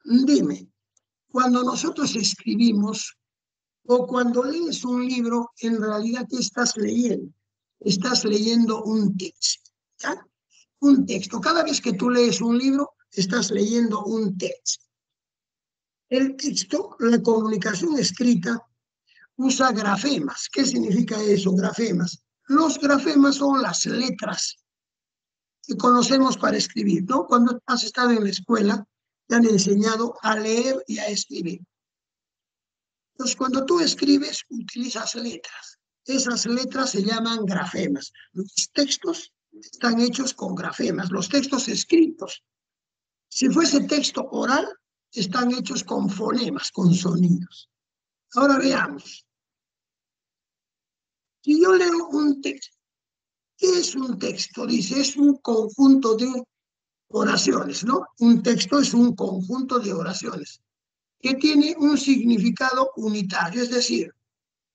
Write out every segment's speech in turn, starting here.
Dime, cuando nosotros escribimos o cuando lees un libro, en realidad, ¿qué estás leyendo? Estás leyendo un texto, ¿ya? Un texto. Cada vez que tú lees un libro, estás leyendo un texto. El texto, la comunicación escrita, usa grafemas. ¿Qué significa eso, grafemas? Los grafemas son las letras que conocemos para escribir, ¿no? Cuando has estado en la escuela, te han enseñado a leer y a escribir. Entonces, cuando tú escribes, utilizas letras. Esas letras se llaman grafemas. Los textos están hechos con grafemas. Los textos escritos, si fuese texto oral, están hechos con fonemas, con sonidos. Ahora veamos. Si yo leo un texto, ¿qué es un texto? Dice, es un conjunto de oraciones, ¿no? Un texto es un conjunto de oraciones que tiene un significado unitario, es decir,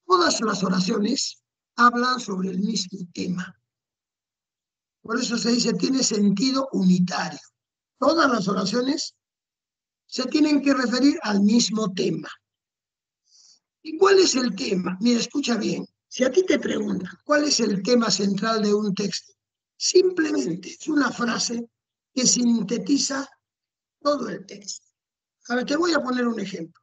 todas las oraciones hablan sobre el mismo tema. Por eso se dice, tiene sentido unitario. Todas las oraciones se tienen que referir al mismo tema. ¿Y cuál es el tema? Mira, escucha bien. Si a ti te preguntan cuál es el tema central de un texto, simplemente es una frase que sintetiza todo el texto. A ver, te voy a poner un ejemplo.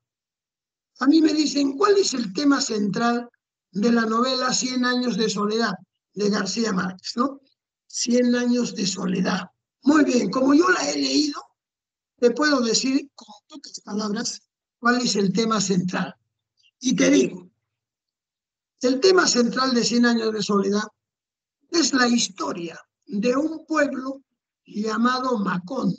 A mí me dicen, ¿cuál es el tema central de la novela 100 años de soledad de García Márquez, ¿no? 100 años de soledad. Muy bien, como yo la he leído, te puedo decir con pocas palabras cuál es el tema central. Y te digo, el tema central de 100 años de soledad es la historia de un pueblo llamado Macondo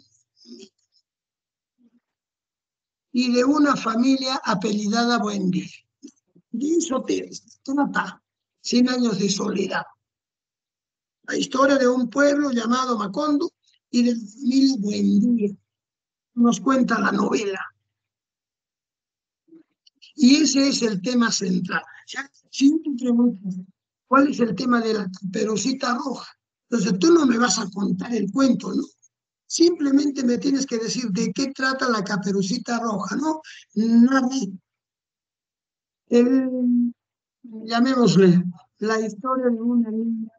y de una familia apellidada Buendía. De eso te trata 100 años de soledad. La historia de un pueblo llamado Macondo y de la familia Buendía. Nos cuenta la novela. Y ese es el tema central. Si yo te pregunto, ¿cuál es el tema de la Caperucita Roja? Entonces tú no me vas a contar el cuento, ¿no? Simplemente me tienes que decir de qué trata la Caperucita Roja, ¿no? Nada. Llamémosle la historia de una niña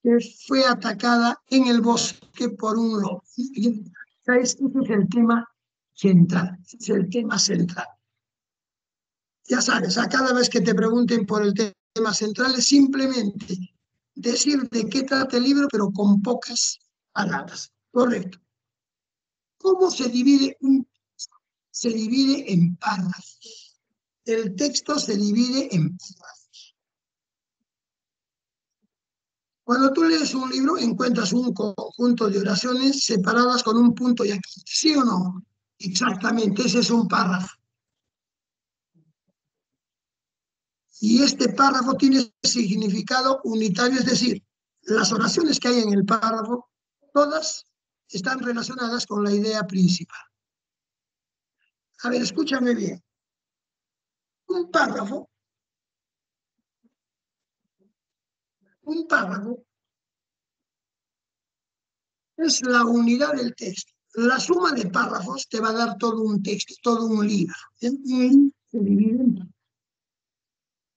que fue atacada en el bosque por un lobo. Este es el tema central, es el tema central. Ya sabes, a cada vez que te pregunten por el tema central es simplemente decir de qué trata el libro, pero con pocas palabras. Correcto. ¿Cómo se divide un texto? Se divide en párrafos. El texto se divide en párrafos. Cuando tú lees un libro, encuentras un conjunto de oraciones separadas con un punto y aquí. ¿Sí o no? Exactamente, ese es un párrafo. Y este párrafo tiene significado unitario, es decir, las oraciones que hay en el párrafo, todas están relacionadas con la idea principal. A ver, escúchame bien. Un párrafo es la unidad del texto. La suma de párrafos te va a dar todo un texto, todo un libro. Un libro se divide en párrafos.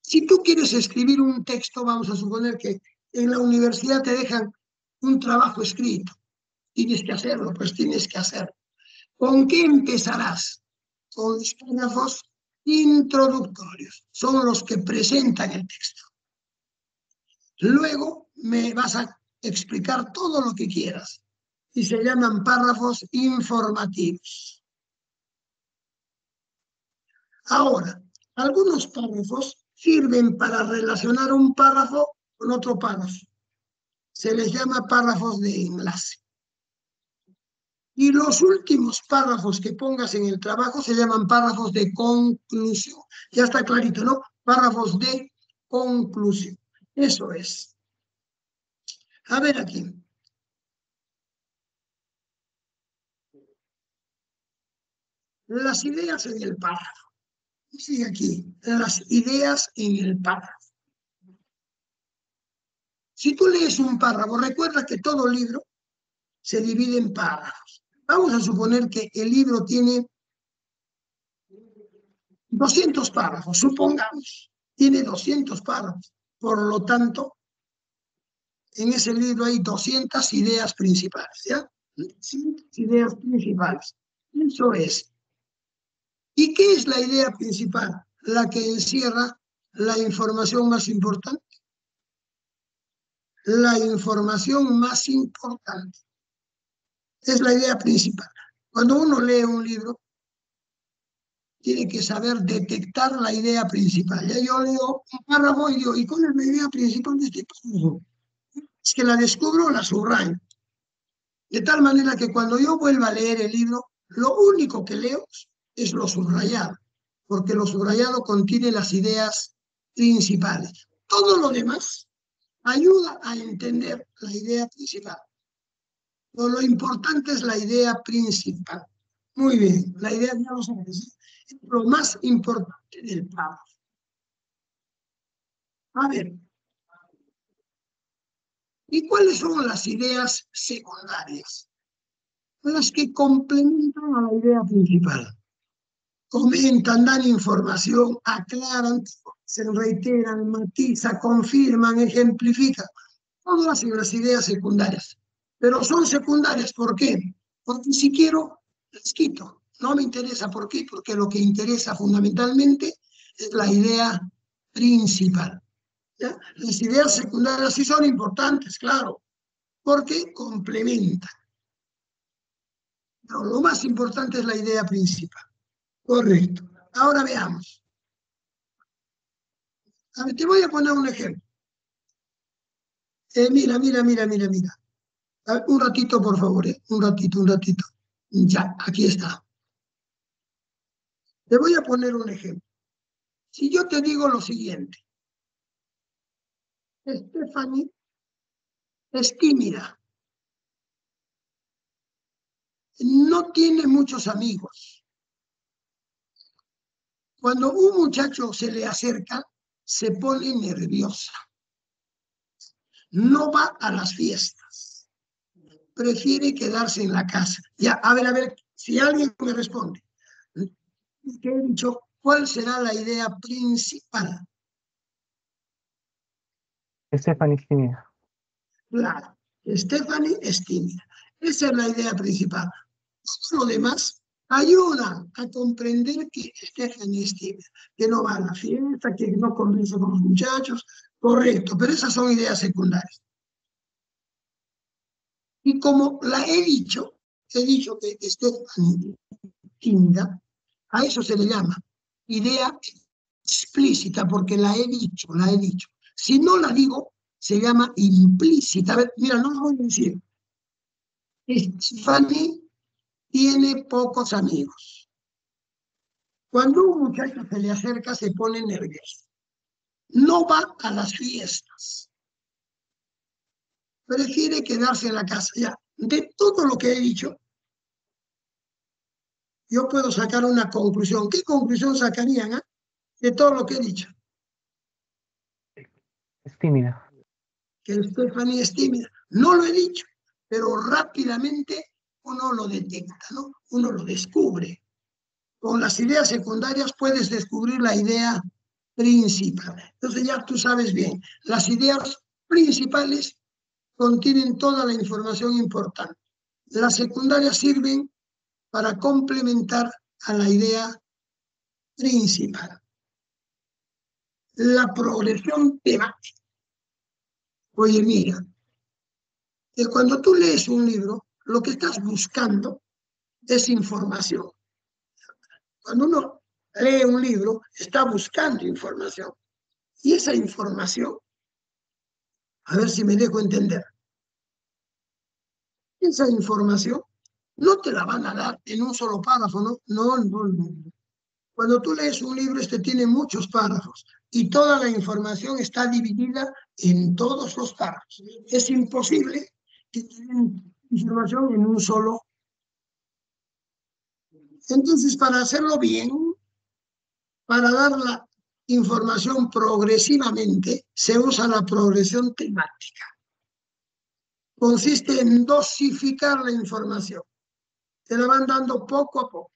Si tú quieres escribir un texto, vamos a suponer que en la universidad te dejan un trabajo escrito. Tienes que hacerlo, pues tienes que hacerlo. ¿Con qué empezarás? Con los párrafos introductorios. Son los que presentan el texto. Luego me vas a explicar todo lo que quieras. Y se llaman párrafos informativos. Ahora, algunos párrafos sirven para relacionar un párrafo con otro párrafo. Se les llama párrafos de enlace. Y los últimos párrafos que pongas en el trabajo se llaman párrafos de conclusión. Ya está clarito, ¿no? Párrafos de conclusión. Eso es. A ver aquí. Las ideas en el párrafo. Sigue aquí. Las ideas en el párrafo. Si tú lees un párrafo, recuerda que todo libro se divide en párrafos. Vamos a suponer que el libro tiene 200 párrafos, supongamos, tiene 200 párrafos. Por lo tanto, en ese libro hay 200 ideas principales, ¿ya? 200 ideas principales. Eso es. ¿Y qué es la idea principal? La que encierra la información más importante. La información más importante es la idea principal. Cuando uno lee un libro, tiene que saber detectar la idea principal. Ya yo leo un párrafo y digo, ¿y cuál es la idea principal de este párrafo? Es que la descubro, la subrayo. De tal manera que cuando yo vuelva a leer el libro, lo único que leo es lo subrayado, porque lo subrayado contiene las ideas principales. Todo lo demás ayuda a entender la idea principal. Pero lo importante es la idea principal. Muy bien, la idea, ya lo sabes, es lo más importante del párrafo. A ver, ¿y cuáles son las ideas secundarias? Las que complementan a la idea principal. Comentan, dan información, aclaran, se reiteran, matizan, confirman, ejemplifican. Todas las ideas secundarias. Pero son secundarias, ¿por qué? Porque si quiero, las quito. No me interesa, ¿por qué? Porque lo que interesa fundamentalmente es la idea principal. ¿Ya? Las ideas secundarias sí son importantes, claro, porque complementan. Pero lo más importante es la idea principal. Correcto. Ahora veamos. A ver, te voy a poner un ejemplo. Mira. A ver, un ratito, por favor, un ratito. Ya, aquí está. Te voy a poner un ejemplo. Si yo te digo lo siguiente, Stephanie es tímida, no tiene muchos amigos. Cuando un muchacho se le acerca, se pone nerviosa. No va a las fiestas. Prefiere quedarse en la casa. Ya, a ver, si alguien me responde. ¿Qué he dicho? ¿Cuál será la idea principal? Stephanie es tímida. Claro, Stephanie es tímida. Esa es la idea principal. Todo lo demás ayuda a comprender que Stephanie es tímida, que no va a la fiesta, que no conversa con los muchachos. Correcto, pero esas son ideas secundarias. Y como he dicho que Stephanie es tímida, a eso se le llama idea explícita, porque la he dicho. Si no la digo, se llama implícita. A ver, mira, no lo voy a decir. Stephanie tiene pocos amigos. Cuando un muchacho se le acerca, se pone nervioso. No va a las fiestas. Prefiere quedarse en la casa. Ya, de todo lo que he dicho, yo puedo sacar una conclusión. ¿Qué conclusión sacarían de todo lo que he dicho? Es tímida. Que Stephanie es tímida. No lo he dicho, pero rápidamente uno lo detecta, ¿no? Uno lo descubre. Con las ideas secundarias puedes descubrir la idea principal. Entonces ya tú sabes bien, las ideas principales contienen toda la información importante. Las secundarias sirven para complementar a la idea principal. La progresión temática. Oye, mira, que cuando tú lees un libro, lo que estás buscando es información. Cuando uno lee un libro, está buscando información. Y esa información, a ver si me dejo entender, esa información no te la van a dar en un solo párrafo, ¿no? No. Cuando tú lees un libro, tiene muchos párrafos y toda la información está dividida en todos los párrafos. Es imposible que tengan información en un solo. Entonces, para hacerlo bien, para dar la información progresivamente, se usa la progresión temática. Consiste en dosificar la información. te la van dando poco a poco.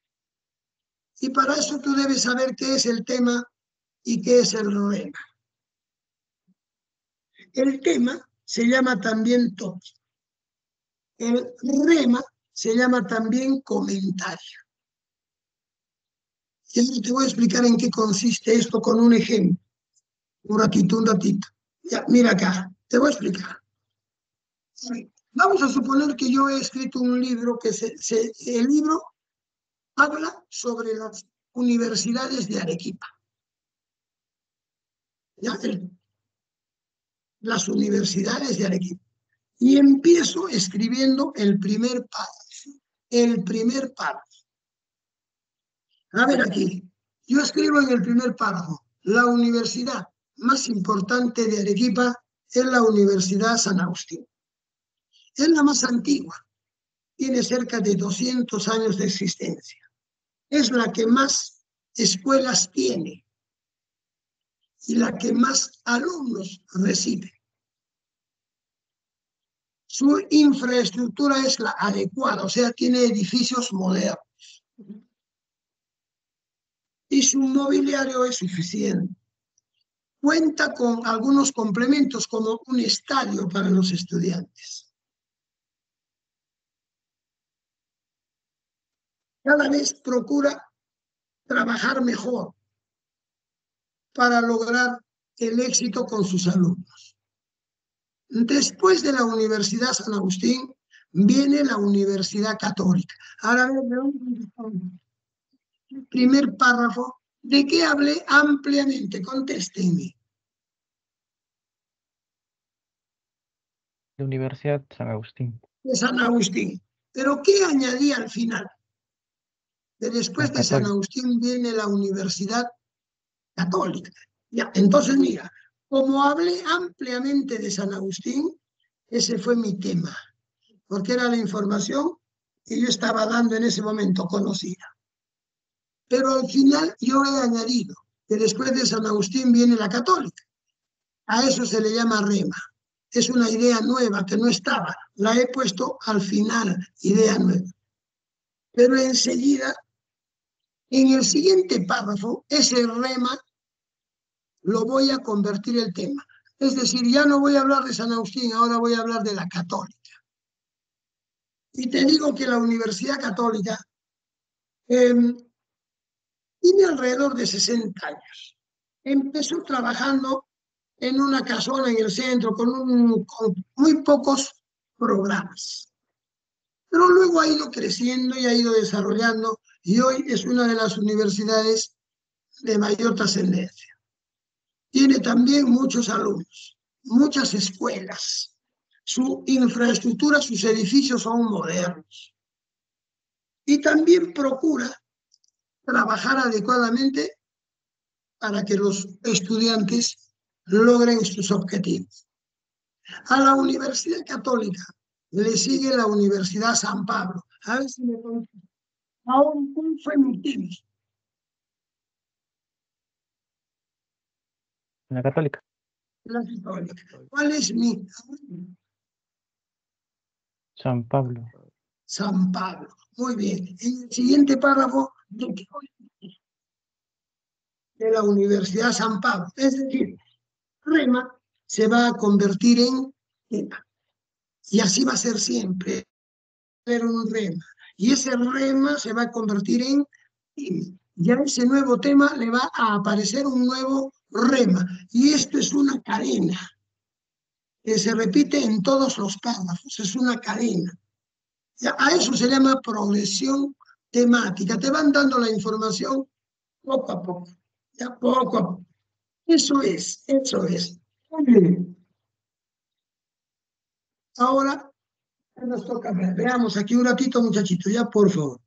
Y para eso tú debes saber qué es el tema y qué es el rema. El tema se llama también tópico. El rema se llama también comentario. Y ahora te voy a explicar en qué consiste esto con un ejemplo. Un ratito, un ratito. Ya, mira acá, te voy a explicar. Vamos a suponer que yo he escrito un libro que el libro habla sobre las universidades de Arequipa. ¿Ya? Las universidades de Arequipa. Y empiezo escribiendo el primer párrafo. El primer párrafo. A ver aquí, yo escribo en el primer párrafo, la universidad más importante de Arequipa es la Universidad San Agustín. Es la más antigua, tiene cerca de 200 años de existencia. Es la que más escuelas tiene y la que más alumnos recibe. Su infraestructura es la adecuada, o sea, tiene edificios modernos. Y su mobiliario es suficiente. Cuenta con algunos complementos como un estadio para los estudiantes. Cada vez procura trabajar mejor para lograr el éxito con sus alumnos. Después de la Universidad San Agustín viene la Universidad Católica. Ahora el primer párrafo de que hablé ampliamente, contéstenme. La Universidad San Agustín. De San Agustín. Pero ¿qué añadí al final? Que después La de San Católica. Agustín viene la Universidad Católica. Ya, entonces, mira, como hablé ampliamente de San Agustín, ese fue mi tema, porque era la información que yo estaba dando en ese momento conocida. Pero al final yo he añadido que después de San Agustín viene la Católica. A eso se le llama rema. Es una idea nueva que no estaba. La he puesto al final, idea nueva. Pero enseguida, en el siguiente párrafo, ese rema lo voy a convertir el tema. Es decir, ya no voy a hablar de San Agustín, ahora voy a hablar de la Católica. Y te digo que la Universidad Católica tiene alrededor de 60 años. Empezó trabajando en una casona en el centro con muy pocos programas. Pero luego ha ido creciendo y ha ido desarrollando y hoy es una de las universidades de mayor trascendencia. Tiene también muchos alumnos, muchas escuelas. Su infraestructura, sus edificios son modernos. Y también procura trabajar adecuadamente para que los estudiantes logren sus objetivos. A la Universidad Católica le sigue la Universidad San Pablo. A ver si me contesta. Ahora, ¿cuál fue mi tema? La Católica. La Católica. ¿Cuál es mi? San Pablo. San Pablo. Muy bien. En el siguiente párrafo, ¿de qué voy? De la Universidad San Pablo. Es decir, rema se va a convertir en tema. Y así va a ser siempre. Un rema. Y ese rema se va a convertir en tema. Ya ese nuevo tema le va a aparecer un nuevo rema. Y esto es una cadena que se repite en todos los párrafos. Es una cadena. Ya, a eso se llama progresión temática. Te van dando la información poco a poco. Ya poco a poco. Eso es, eso es. Muy bien. Ahora nos toca ver. Veamos aquí un ratito, muchachito, ya por favor.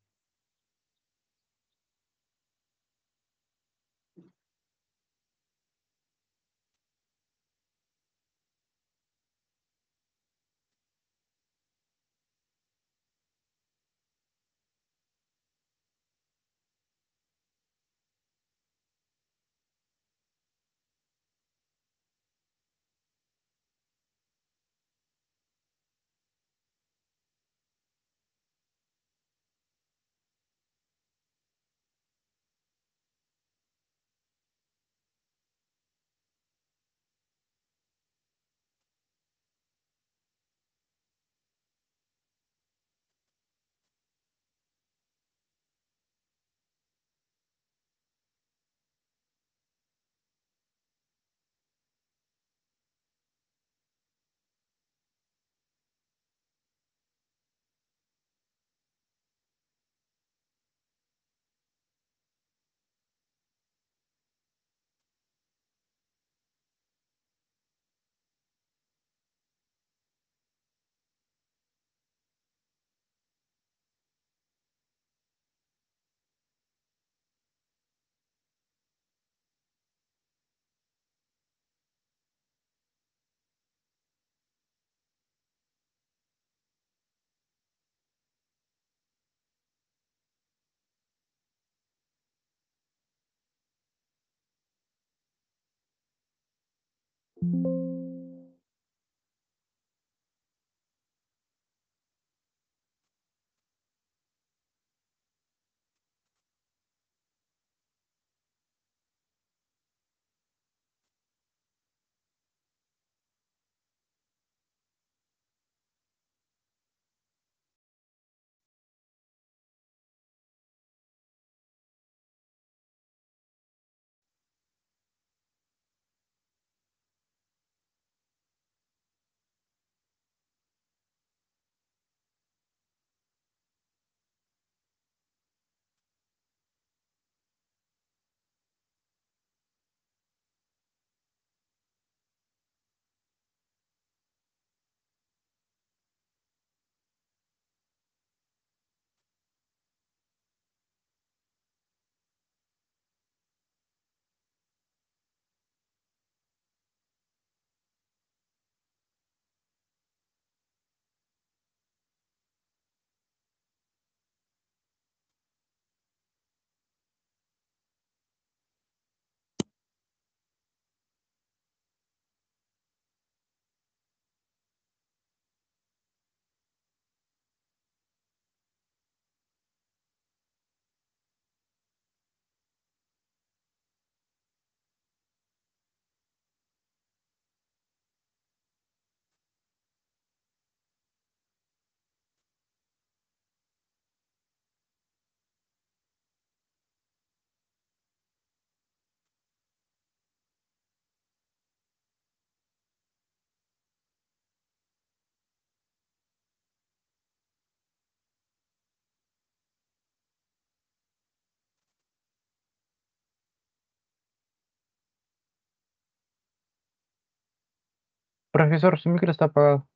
Profesor, su micro está apagado.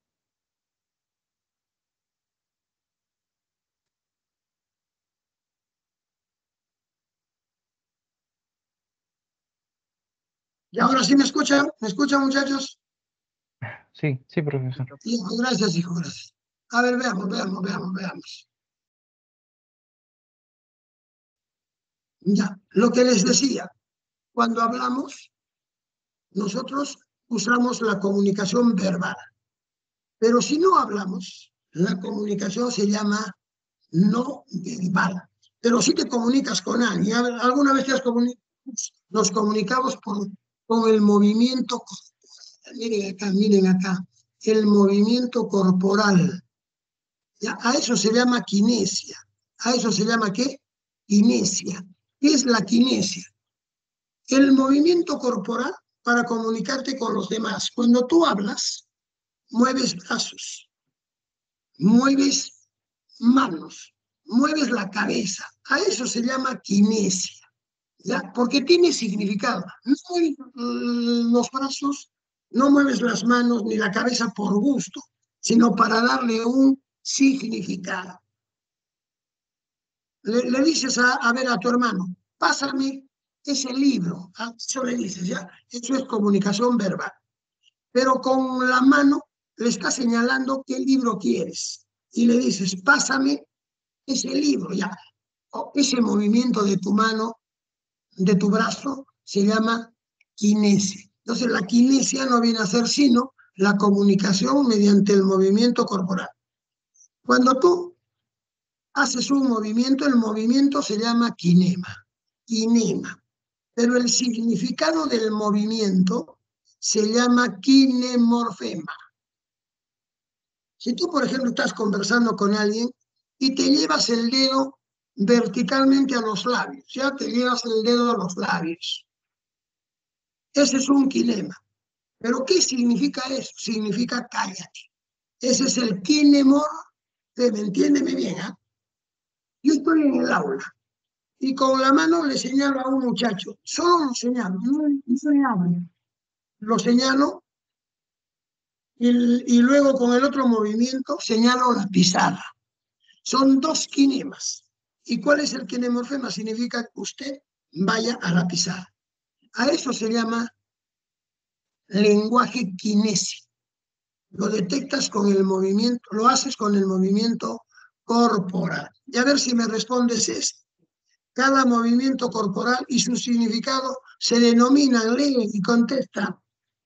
¿Y ahora sí me escuchan? ¿Me escuchan, muchachos? Sí, sí, profesor. Hijo, gracias, hijo, gracias. A ver, veamos. Ya, lo que les decía, cuando hablamos, nosotros usamos la comunicación verbal, pero si no hablamos, la comunicación se llama no verbal. Pero si te comunicas con alguien, ¿alguna vez nos comunicamos con el movimiento corporal? Miren acá, el movimiento corporal. ¿Ya? A eso se llama kinesia. ¿A eso se llama qué? Kinesia. ¿Qué es la kinesia? El movimiento corporal para comunicarte con los demás. Cuando tú hablas, mueves brazos, mueves manos, mueves la cabeza. A eso se llama kinesia, ¿ya? Porque tiene significado. No mueves los brazos, no mueves las manos ni la cabeza por gusto, sino para darle un significado. Le dices a ver a tu hermano, pásame ese libro. Eso le dices, ya. Eso es comunicación verbal. Pero con la mano le estás señalando qué libro quieres. Y le dices, pásame ese libro, ya. O ese movimiento de tu mano, de tu brazo, se llama kinesia. Entonces, la kinesia no viene a ser sino la comunicación mediante el movimiento corporal. Cuando tú haces un movimiento, el movimiento se llama kinema. Pero el significado del movimiento se llama kinemorfema. Si tú, por ejemplo, estás conversando con alguien y te llevas el dedo verticalmente a los labios, ya te llevas el dedo a los labios. Ese es un kinema. ¿Pero qué significa eso? Significa cállate. Ese es el kinemorfema, entiéndeme bien, ¿eh? Yo estoy en el aula y con la mano le señalo a un muchacho, solo lo señalo, no señalo. Lo señalo y luego con el otro movimiento señalo la pizarra. Son dos kinemas. ¿Y cuál es el kinemorfema? Significa que usted vaya a la pizarra. A eso se llama lenguaje kinésico. Lo detectas con el movimiento, lo haces con el movimiento corporal. Y a ver si me respondes esto. Cada movimiento corporal y su significado se denominan, lee y contesta.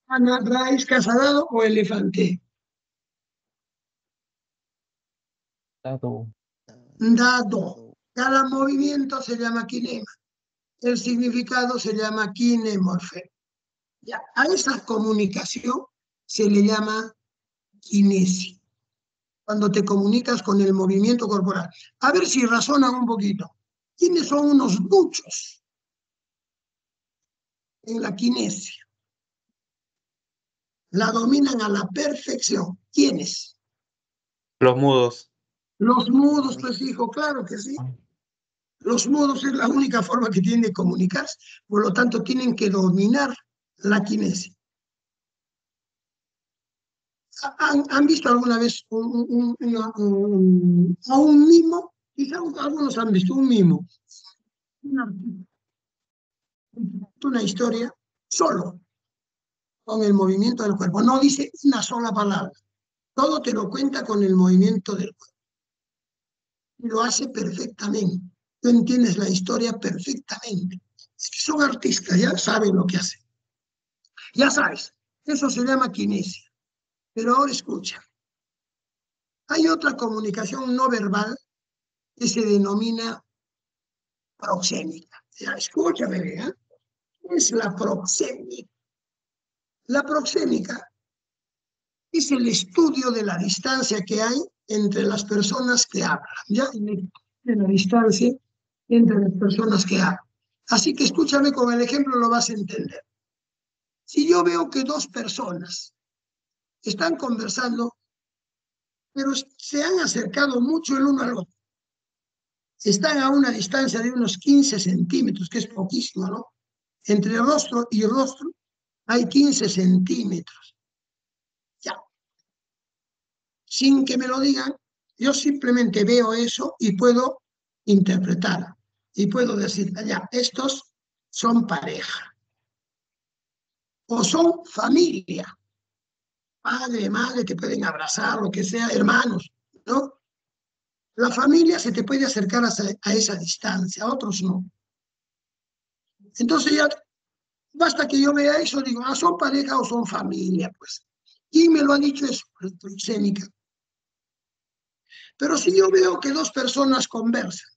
Ana, raíz, casadado o elefante. Dado. Dado. Cada movimiento se llama kinema. El significado se llama kinemorfema. Ya, a esa comunicación se le llama kinesia, cuando te comunicas con el movimiento corporal. A ver si razonan un poquito. ¿Quiénes son unos duchos en la kinesia? La dominan a la perfección. ¿Quiénes? Los mudos. Los mudos, pues hijo, claro que sí. Los mudos es la única forma que tienen de comunicarse, por lo tanto tienen que dominar la kinesia. ¿Han visto alguna vez a un mimo? Quizá algunos han visto un mimo. Una historia solo, con el movimiento del cuerpo. No dice una sola palabra. Todo te lo cuenta con el movimiento del cuerpo. Y lo hace perfectamente. Tú entiendes la historia perfectamente. Es que son artistas, ya saben lo que hacen. Ya sabes, eso se llama kinesia. Pero ahora escucha. Hay otra comunicación no verbal que se denomina proxémica. Ya, escúchame, ¿eh? Es la proxémica. La proxémica es el estudio de la distancia que hay entre las personas que hablan, ¿ya? De la distancia entre las personas que hablan. Así que escúchame, con el ejemplo lo vas a entender. Si yo veo que dos personas están conversando, pero se han acercado mucho el uno al otro, están a una distancia de unos 15 centímetros, que es poquísimo, ¿no? Entre rostro y rostro hay 15 centímetros. Ya. Sin que me lo digan, yo simplemente veo eso y puedo interpretar. Y puedo decir, ya, estos son pareja. O son familia. Padre, madre, te pueden abrazar, lo que sea, hermanos, ¿no? La familia se te puede acercar a esa distancia, a otros no. Entonces ya basta que yo vea eso, digo, son pareja o son familia, pues. ¿Quién me lo ha dicho eso? La proxémica. Pero si yo veo que dos personas conversan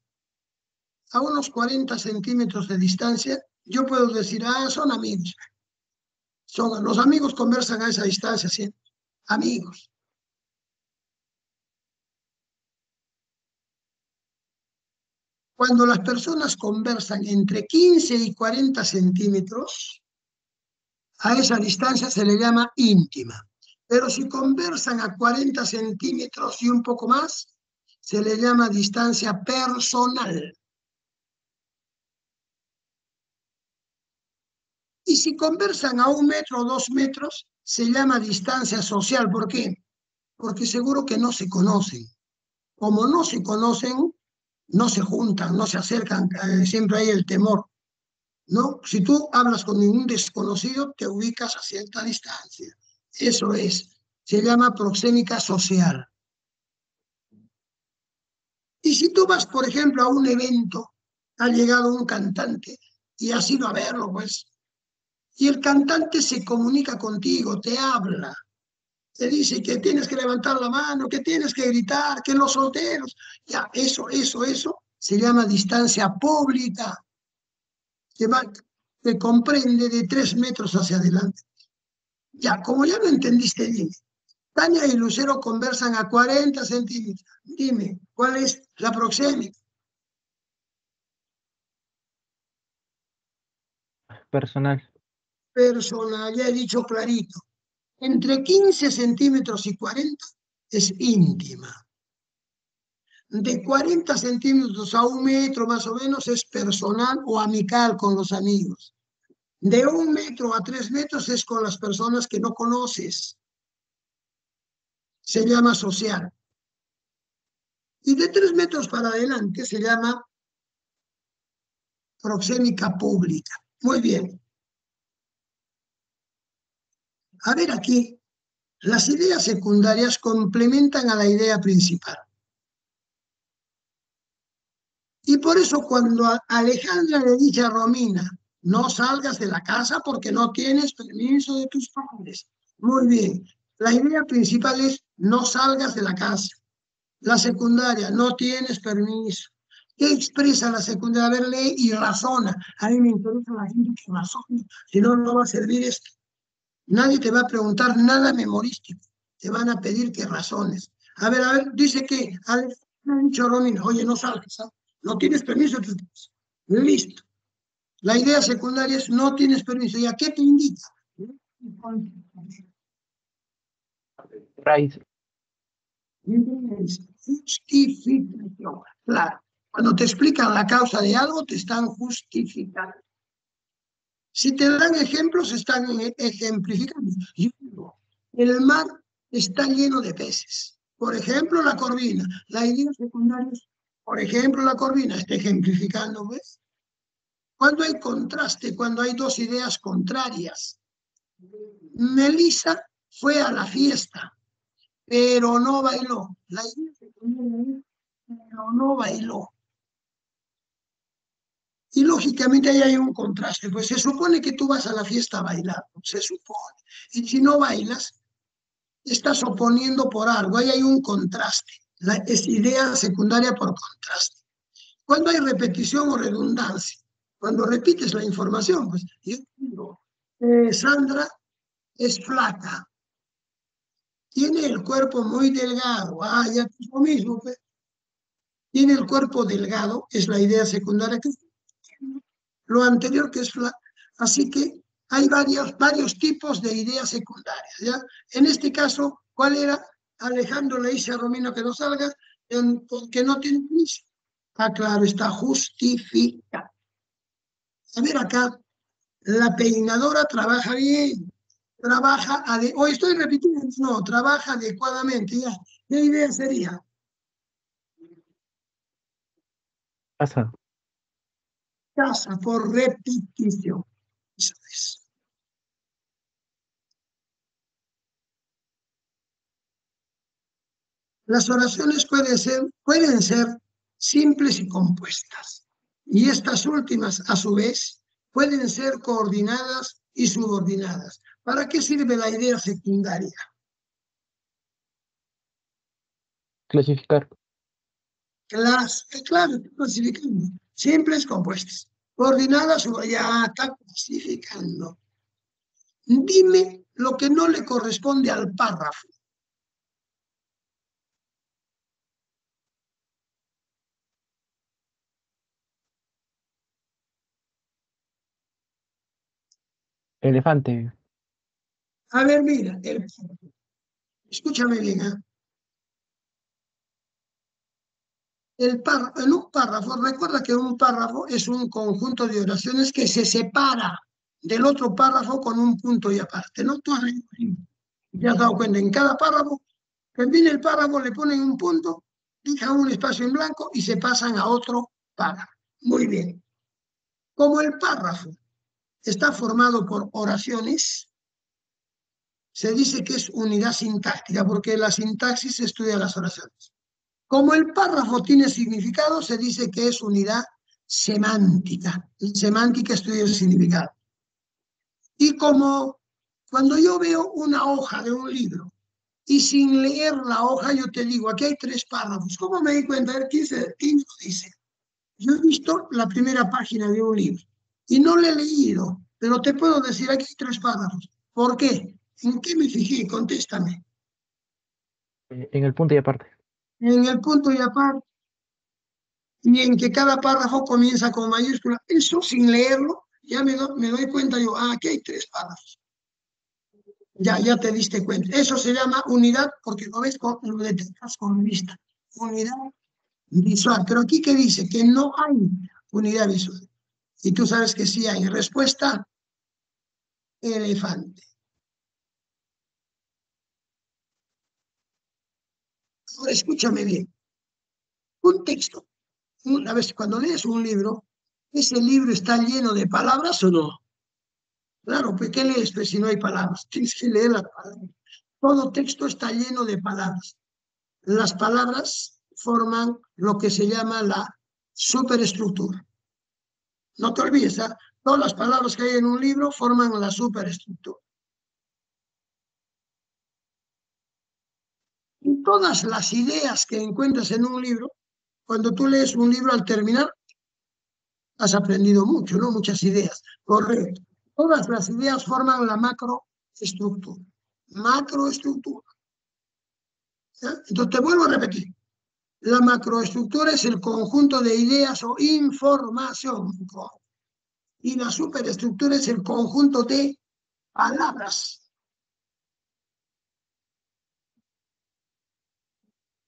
a unos 40 centímetros de distancia, yo puedo decir, son amigos. Los amigos conversan a esa distancia, ¿sí? Amigos. Cuando las personas conversan entre 15 y 40 centímetros, a esa distancia se le llama íntima. Pero si conversan a 40 centímetros y un poco más, se le llama distancia personal. Y si conversan a 1 metro o 2 metros, se llama distancia social. ¿Por qué? Porque seguro que no se conocen. Como no se conocen, no se juntan, no se acercan, siempre hay el temor, ¿no? Si tú hablas con un desconocido, te ubicas a cierta distancia. Eso se llama proxémica social. Y si tú vas, por ejemplo, a un evento, ha llegado un cantante y has ido a verlo, pues, y el cantante se comunica contigo, te habla, te dice que tienes que levantar la mano, que tienes que gritar, que los solteros, ya, eso, se llama distancia pública, que comprende de 3 metros hacia adelante. Ya, como ya lo entendiste bien, Tania y Lucero conversan a 40 centímetros. Dime, ¿cuál es la proxémica? Personal. Personal, ya he dicho clarito. Entre 15 centímetros y 40 es íntima. De 40 centímetros a 1 metro más o menos es personal o amical con los amigos. De 1 metro a 3 metros es con las personas que no conoces. Se llama social. Y de 3 metros para adelante se llama proxémica pública. Muy bien. A ver aquí, las ideas secundarias complementan a la idea principal. Y por eso cuando Alejandra le dice a Romina, No salgas de la casa porque no tienes permiso de tus padres. Muy bien. La idea principal es no salgas de la casa. La secundaria, no tienes permiso. ¿Qué expresa la secundaria? A ver, lee y razona. A mí me interesa la gente que razona. Si no, no va a servir esto. Nadie te va a preguntar nada memorístico. Te van a pedir que razones. A ver, dice que ha dicho Romina, oye, no salgas, ¿sabes? No tienes permiso. Listo. La idea secundaria es no tienes permiso. ¿Y a qué te indica? Raíz. Justificación. Claro. Cuando te explican la causa de algo, te están justificando. Si te dan ejemplos, están ejemplificando. Yo digo, el mar está lleno de peces. Por ejemplo, la corvina. La idea secundaria es, por ejemplo, la corvina. Está ejemplificando, ¿ves? Cuando hay contraste, cuando hay dos ideas contrarias. Melissa fue a la fiesta, pero no bailó. La idea secundaria es, pero no bailó. Y lógicamente ahí hay un contraste, pues se supone que tú vas a la fiesta a bailar, se supone. Y si no bailas, estás oponiendo por algo, ahí hay un contraste. Es idea secundaria por contraste. Cuando hay repetición o redundancia, cuando repites la información, pues yo digo, Sandra es flaca, tiene el cuerpo muy delgado, ya es lo mismo, pues. Tiene el cuerpo delgado, es la idea secundaria que lo anterior que es flaca. Así que hay varios tipos de ideas secundarias, ¿ya? En este caso, ¿cuál era? Alejandro le dice a Romina que no salga, porque no tiene permiso. Claro, está justificado. A ver acá, la peinadora trabaja bien, hoy estoy repitiendo, no, trabaja adecuadamente, ya. ¿Qué idea sería? Pasa. Casa por repetición. Eso es. Las oraciones pueden ser simples y compuestas. Y estas últimas, a su vez, pueden ser coordinadas y subordinadas. ¿Para qué sirve la idea secundaria? Clasificar. Claro, clasificando. Simples, compuestas. Coordinadas, ya está clasificando. Dime lo que no le corresponde al párrafo. Elefante. A ver, mira, escúchame bien, ¿eh? En un párrafo, recuerda que un párrafo es un conjunto de oraciones que se separa del otro párrafo con un punto y aparte, ¿no? Tú ya has dado cuenta, en cada párrafo, termina el párrafo, le ponen un punto, dejan un espacio en blanco y se pasan a otro párrafo. Muy bien. Como el párrafo está formado por oraciones, se dice que es unidad sintáctica, porque la sintaxis estudia las oraciones. Como el párrafo tiene significado, se dice que es unidad semántica. La semántica estudia el significado. Y como cuando yo veo una hoja de un libro y sin leer la hoja yo te digo, aquí hay 3 párrafos. ¿Cómo me di cuenta? A ver, ¿quién lo dice? Yo he visto la primera página de un libro y no lo he leído, pero te puedo decir, aquí hay 3 párrafos. ¿Por qué? ¿En qué me fijé? Contéstame. En el punto y aparte. En el punto y aparte. Y en que cada párrafo comienza con mayúscula. Eso sin leerlo, ya me doy cuenta yo, aquí hay 3 párrafos. Ya te diste cuenta. Eso se llama unidad porque lo detectas con vista. Unidad visual. Pero aquí que dice que no hay unidad visual. Y tú sabes que sí hay. Respuesta, elefante. Ahora escúchame bien. Un texto. A veces cuando lees un libro, ¿ese libro está lleno de palabras o no? Claro, pues ¿qué lees pues, si no hay palabras? Tienes que leer las palabras. Todo texto está lleno de palabras. Las palabras forman lo que se llama la superestructura. No te olvides, ¿eh? Todas las palabras que hay en un libro forman la superestructura. Y todas las ideas que encuentras en un libro, cuando tú lees un libro al terminar, has aprendido mucho, ¿no? Muchas ideas. Correcto. Todas las ideas forman la macroestructura. Macroestructura. ¿Ya? Entonces te vuelvo a repetir. La macroestructura es el conjunto de ideas o información. Y la superestructura es el conjunto de palabras.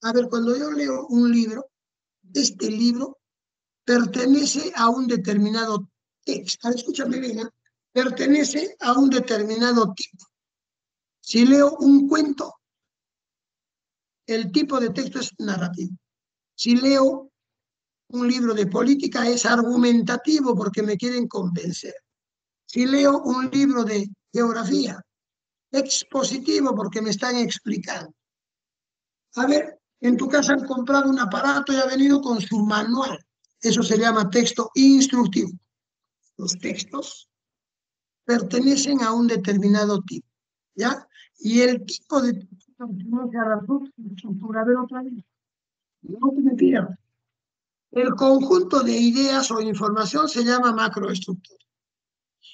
A ver, cuando yo leo un libro, este libro pertenece a un determinado texto. Escúchame bien, ¿eh? Pertenece a un determinado tipo. Si leo un cuento, el tipo de texto es narrativo. Si leo un libro de política, es argumentativo porque me quieren convencer. Si leo un libro de geografía, expositivo porque me están explicando. A ver, en tu casa han comprado un aparato y ha venido con su manual. Eso se llama texto instructivo. Los textos pertenecen a un determinado tipo, ¿ya? Y el tipo de texto pertenece a la subestructura. A ver otra vez. No te me pierdas. El conjunto de ideas o información se llama macroestructura.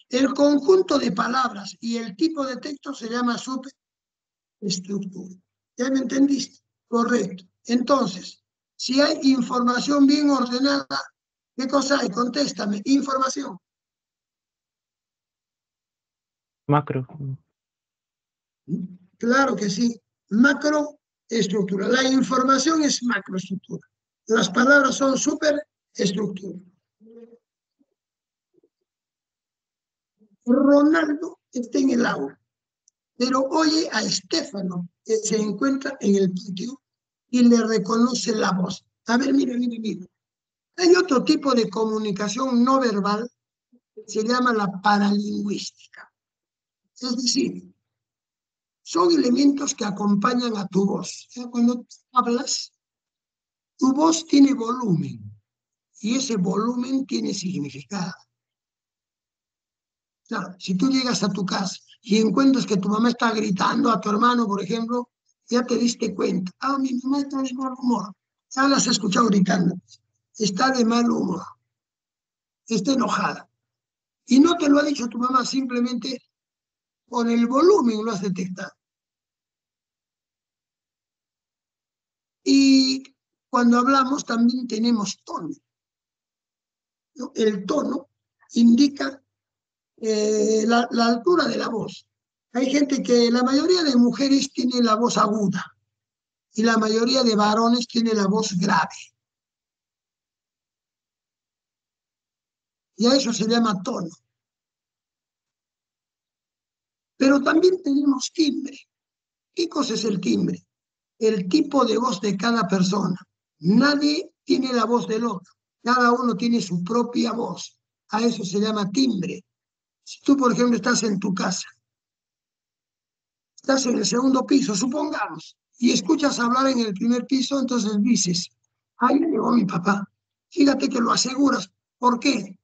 El conjunto de palabras y el tipo de texto se llama superestructura. ¿Ya me entendiste? Correcto. Entonces, si hay información bien ordenada, ¿qué cosa hay? Contéstame. Información. Macro. Claro que sí. Macroestructura. La información es macroestructura. Las palabras son superestructura. Ronaldo está en el aula, pero oye a Estefano, que se encuentra en el patio, y le reconoce la voz. A ver, mira. Hay otro tipo de comunicación no verbal que se llama la paralingüística. Es decir, son elementos que acompañan a tu voz. Cuando hablas, tu voz tiene volumen y ese volumen tiene significado. Claro, si tú llegas a tu casa y encuentras que tu mamá está gritando a tu hermano, por ejemplo, ya te diste cuenta. Ah, mi mamá está de mal humor. Ya la has escuchado gritando. Está de mal humor. Está enojada. Y no te lo ha dicho tu mamá, simplemente con el volumen lo has detectado. Y cuando hablamos también tenemos tono, ¿no? El tono indica la altura de la voz. Hay gente que, la mayoría de mujeres tiene la voz aguda y la mayoría de varones tiene la voz grave. Y a eso se llama tono. Pero también tenemos timbre. ¿Qué cosa es el timbre? El tipo de voz de cada persona. Nadie tiene la voz del otro. Cada uno tiene su propia voz. A eso se llama timbre. Si tú, por ejemplo, estás en tu casa, estás en el segundo piso, supongamos, y escuchas hablar en el primer piso, entonces dices, ahí llegó mi papá. Fíjate que lo aseguras. ¿Por qué?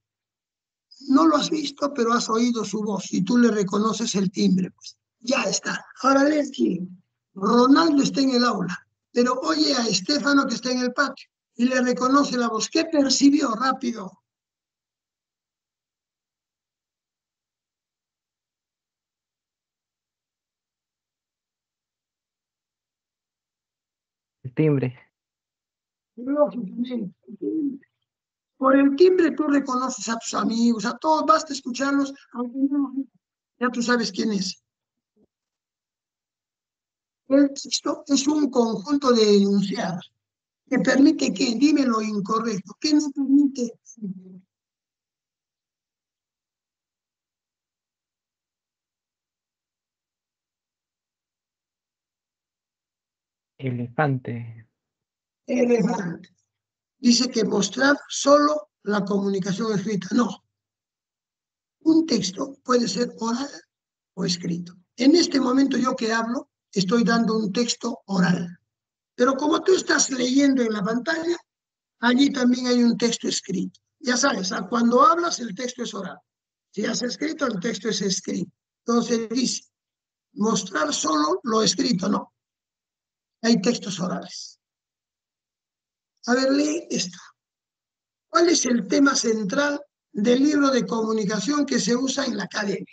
No lo has visto, pero has oído su voz y tú le reconoces el timbre. Pues ya está. Ahora lee aquí. Ronaldo está en el aula, pero oye a Estefano que está en el patio y le reconoce la voz. ¿Qué percibió rápido? El timbre. Lógicamente. Por el timbre tú reconoces a tus amigos, a todos, basta escucharlos, aunque no, ya tú sabes quién es. El texto es un conjunto de enunciados que permite que, dime lo incorrecto, ¿qué no permite? Elefante. Elefante. Dice que mostrar solo la comunicación escrita. No. Un texto puede ser oral o escrito. En este momento yo que hablo, estoy dando un texto oral. Pero como tú estás leyendo en la pantalla, allí también hay un texto escrito. Ya sabes, cuando hablas el texto es oral. Si has escrito, el texto es escrito. Entonces dice, mostrar solo lo escrito, no. Hay textos orales. A ver, lee esto. ¿Cuál es el tema central del libro de comunicación que se usa en la academia?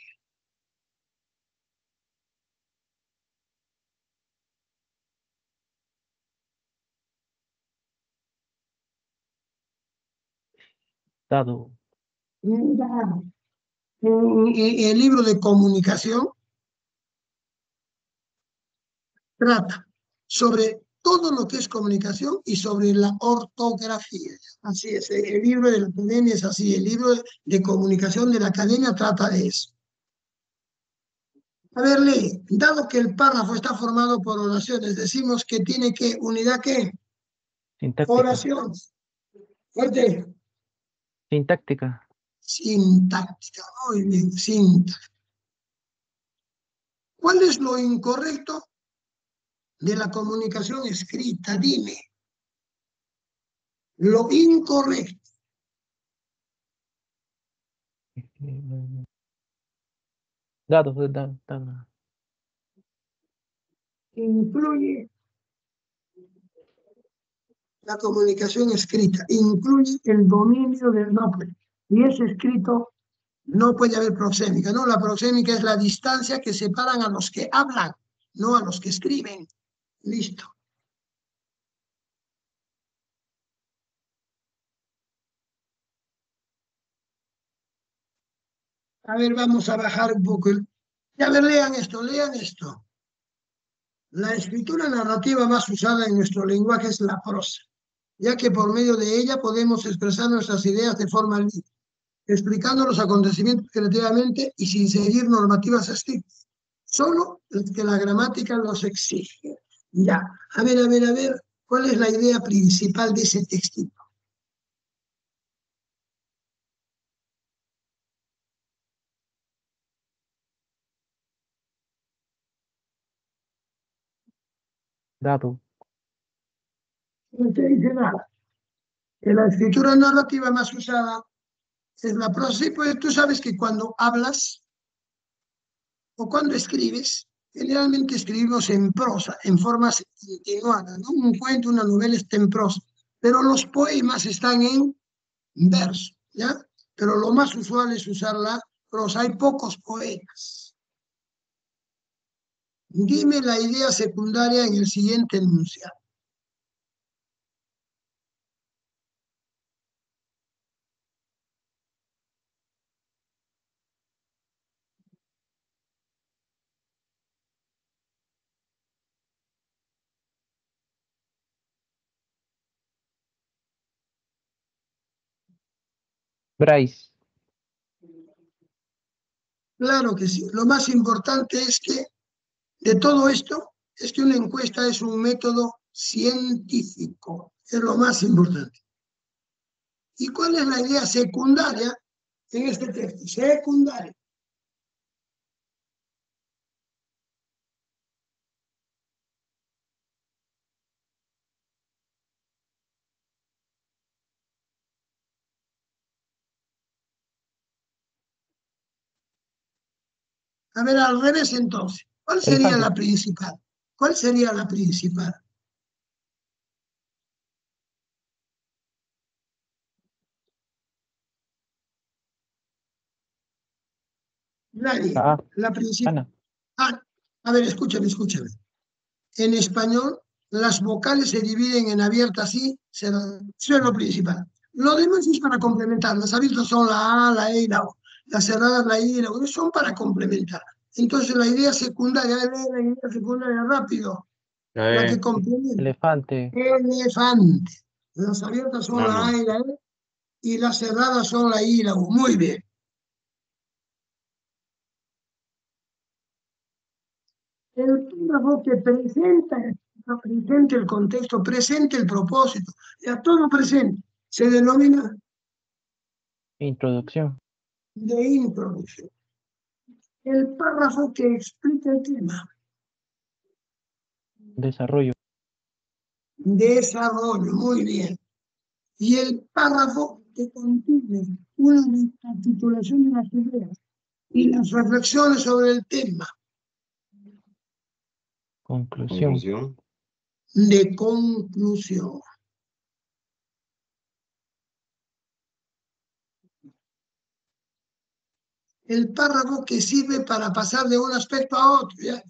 Dado. El libro de comunicación trata sobre todo lo que es comunicación y sobre la ortografía. Así es, el libro de la academia es así, el libro de comunicación de la academia trata de eso. A ver, lee, dado que el párrafo está formado por oraciones, decimos que tiene que, unidad ¿qué? Sintáctica. Oración. Fuerte. Sintáctica. Sintáctica, muy bien, sintáctica. ¿Cuál es lo incorrecto de la comunicación escrita? Dime. Lo incorrecto. Dados. Incluye la comunicación escrita, incluye el dominio del nombre. Y es escrito, no puede haber proxémica, ¿no? La proxémica es la distancia que separan a los que hablan, no a los que escriben. Listo. A ver, vamos a bajar un poco. A ver, lean esto, lean esto. La escritura narrativa más usada en nuestro lenguaje es la prosa, ya que por medio de ella podemos expresar nuestras ideas de forma libre, explicando los acontecimientos creativamente y sin seguir normativas estrictas, solo que la gramática los exige. Ya, a ver, ¿cuál es la idea principal de ese textito? Dado. No te dice nada. Que la escritura narrativa más usada es la prosa. Sí, pues tú sabes que cuando hablas o cuando escribes, generalmente escribimos en prosa, en forma continuada, ¿no? Un cuento, una novela está en prosa, pero los poemas están en verso, ¿ya? Pero lo más usual es usar la prosa. Hay pocos poetas. Dime la idea secundaria en el siguiente enunciado. Bryce. Claro que sí. Lo más importante es que de todo esto es que una encuesta es un método científico. Es lo más importante. ¿Y cuál es la idea secundaria en este texto? Secundaria. A ver, al revés entonces. ¿Cuál sería Elefante. la principal? ¿Cuál sería la principal? Nadie. La A. La principal. Ana. Ah, a ver, escúchame. En español, las vocales se dividen en abiertas y cerradas. Eso es lo principal. Lo demás es para complementar. Las abiertas son la A, la E y la O. Las cerradas, la I y la U. Son para complementar. Entonces, la idea secundaria, la idea secundaria rápido, la que complementa. Elefante. Elefante. Las abiertas son la A No. y la E y las cerradas son la I y la U. Muy bien. El párrafo que presenta el contexto, presente el propósito, ya todo presente, se denomina Introducción. de introducción. El párrafo que explica el tema, Desarrollo. desarrollo, muy bien. Y el párrafo que contiene una recapitulación de las ideas y las reflexiones sobre el tema Conclusión. de conclusión. El párrafo que sirve para pasar de un aspecto a otro, ¿ya?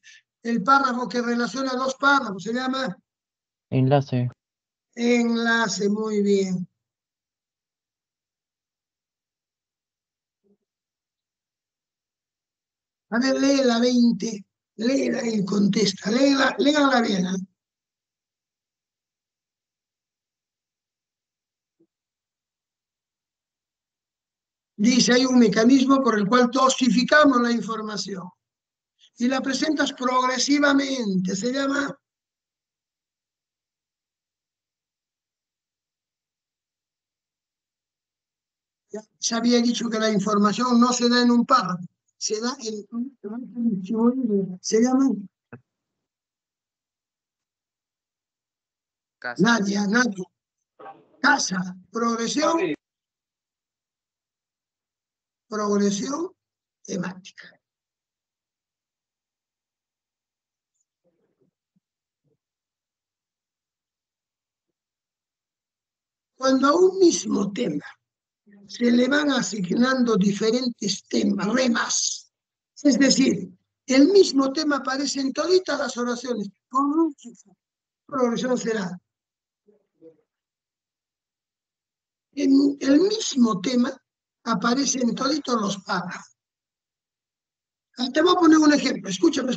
El párrafo que relaciona dos párrafos se llama Enlace. enlace. Muy bien. A ver, lee la 20, léela y contesta, léala bien, ¿eh? Dice, hay un mecanismo por el cual dosificamos la información y la presentas progresivamente, se llama... Ya se había dicho que la información no se da en un párrafo, se da en... Se llama... Nadia. Casa, progresión temática. Cuando a un mismo tema se le van asignando diferentes temas, remas, es decir, el mismo tema aparece en toditas las oraciones, con progresión será. El mismo tema aparece en toditos los párrafos. Te voy a poner un ejemplo, escúchame.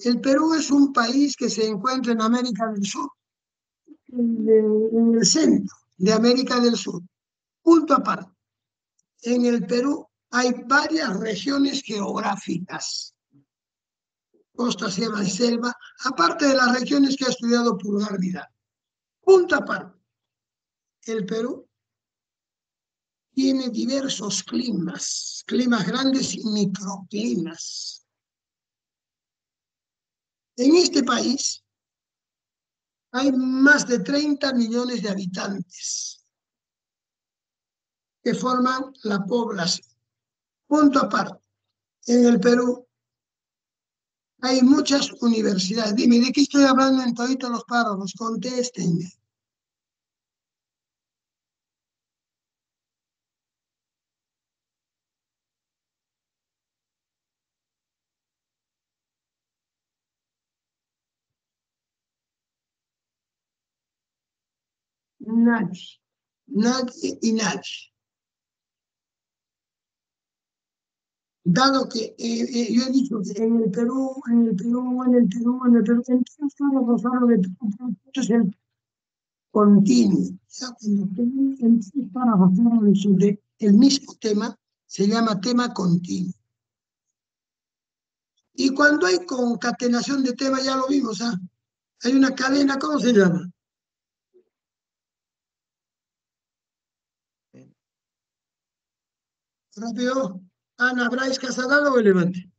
El Perú es un país que se encuentra en América del Sur, en el centro de América del Sur. Punto aparte. En el Perú hay varias regiones geográficas, costa, sierra y selva, aparte de las regiones que ha estudiado Pulgar Vidal. Punto aparte. El Perú tiene diversos climas grandes y microclimas. En este país hay más de 30 millones de habitantes que forman la población. Punto aparte. En el Perú hay muchas universidades. Dime, ¿de qué estoy hablando en toditos los párrafos? Contéstenme. Nadie y nadie. Dado que yo he dicho que en el Perú, en todos los hablo de esto es el continuo. O sea, cuando en tres párrafos hablo sobre el mismo tema, se llama tema continuo. Y cuando hay concatenación de temas, ya lo vimos, ¿ah? Hay una cadena, ¿cómo se llama? Rápido. Ana Brais Casadado o levante.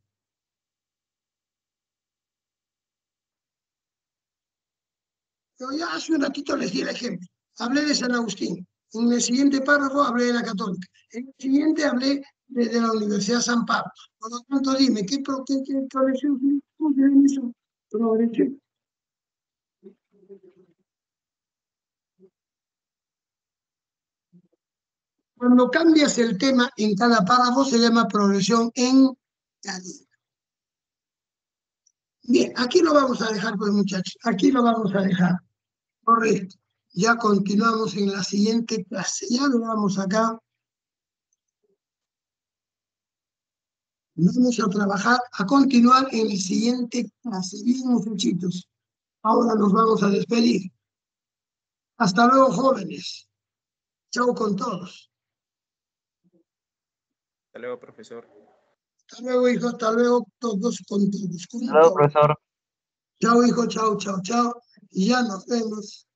Yo ya hace un ratito les di el ejemplo. Hablé de San Agustín. En el siguiente párrafo hablé de la Católica. En el siguiente hablé de la Universidad San Pablo. Por lo tanto, dime, ¿qué progresión tiene eso? Progresión. Cuando cambias el tema en cada párrafo se llama progresión en cadena. Bien, aquí lo vamos a dejar, pues, muchachos. Aquí lo vamos a dejar. Correcto. Ya continuamos en la siguiente clase. Ya lo vamos acá. Vamos a trabajar, a continuar en la siguiente clase. Bien, muchachitos. Ahora nos vamos a despedir. Hasta luego, jóvenes. Chao con todos. Hasta luego, profesor. Hasta luego, hijo. Hasta luego, todos con todos. Hasta luego, profesor. Chao, hijo. Chao. Y ya nos vemos.